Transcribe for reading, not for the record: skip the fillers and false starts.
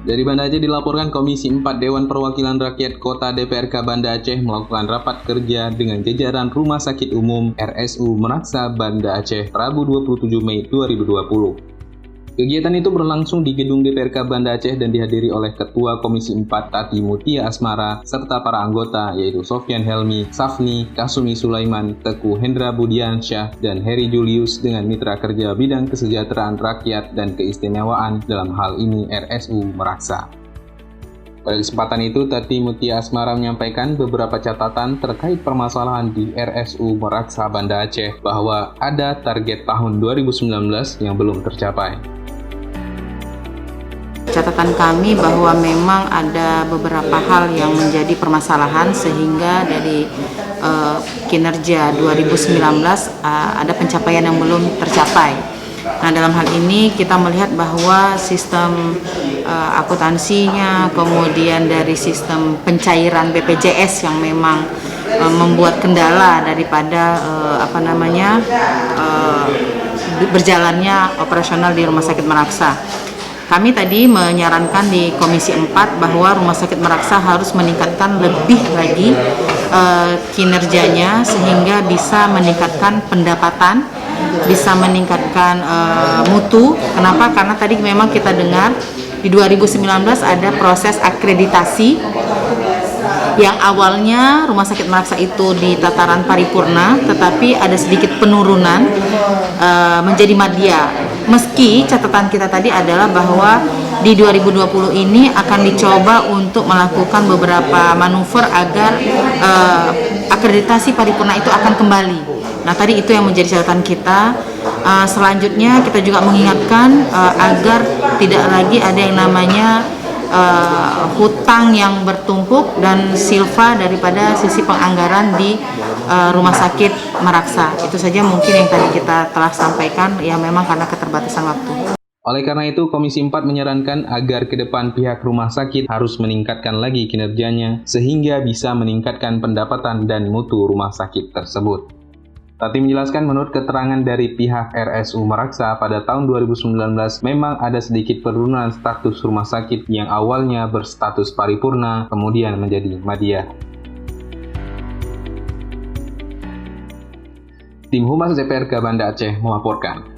Dari Banda Aceh dilaporkan Komisi 4 Dewan Perwakilan Rakyat Kota DPRK Banda Aceh melakukan rapat kerja dengan jajaran Rumah Sakit Umum RSU Meraksa Banda Aceh Rabu 27 Mei 2020. Kegiatan itu berlangsung di gedung DPRK Banda Aceh dan dihadiri oleh Ketua Komisi 4 Tati Mutia Asmara serta para anggota yaitu Sofyan Helmi, Safni, Kasumi Sulaiman, Teguh Hendra Budiansyah, dan Heri Julius dengan mitra kerja bidang kesejahteraan rakyat dan keistimewaan dalam hal ini RSU Meraksa. Pada kesempatan itu, Tati Mutia Asmara menyampaikan beberapa catatan terkait permasalahan di RSU Meraksa Banda Aceh bahwa ada target tahun 2019 yang belum tercapai. Catatan kami bahwa memang ada beberapa hal yang menjadi permasalahan sehingga dari kinerja 2019 ada pencapaian yang belum tercapai. Nah, dalam hal ini kita melihat bahwa sistem akuntansinya, kemudian dari sistem pencairan BPJS yang memang membuat kendala daripada berjalannya operasional di Rumah Sakit Meraksa. Kami tadi menyarankan di Komisi 4 bahwa Rumah Sakit Meraksa harus meningkatkan lebih lagi kinerjanya sehingga bisa meningkatkan pendapatan, bisa meningkatkan mutu. Kenapa? Karena tadi memang kita dengar di 2019 ada proses akreditasi yang awalnya Rumah Sakit Meraksa itu di tataran paripurna, tetapi ada sedikit penurunan menjadi madya. Meski catatan kita tadi adalah bahwa di 2020 ini akan dicoba untuk melakukan beberapa manuver agar akreditasi paripurna itu akan kembali. Nah, tadi itu yang menjadi catatan kita. Selanjutnya kita juga mengingatkan agar tidak lagi ada yang namanya hutang yang bertumpuk dan silva daripada sisi penganggaran di Rumah Sakit Meraksa. Itu saja mungkin yang tadi kita telah sampaikan, ya memang karena keterbatasan waktu. Oleh karena itu, Komisi 4 menyarankan agar ke depan pihak rumah sakit harus meningkatkan lagi kinerjanya sehingga bisa meningkatkan pendapatan dan mutu rumah sakit tersebut. Tati menjelaskan menurut keterangan dari pihak RSU Meraksa pada tahun 2019 memang ada sedikit penurunan status rumah sakit yang awalnya berstatus paripurna kemudian menjadi madya. Tim Humas DPRK Banda Aceh melaporkan.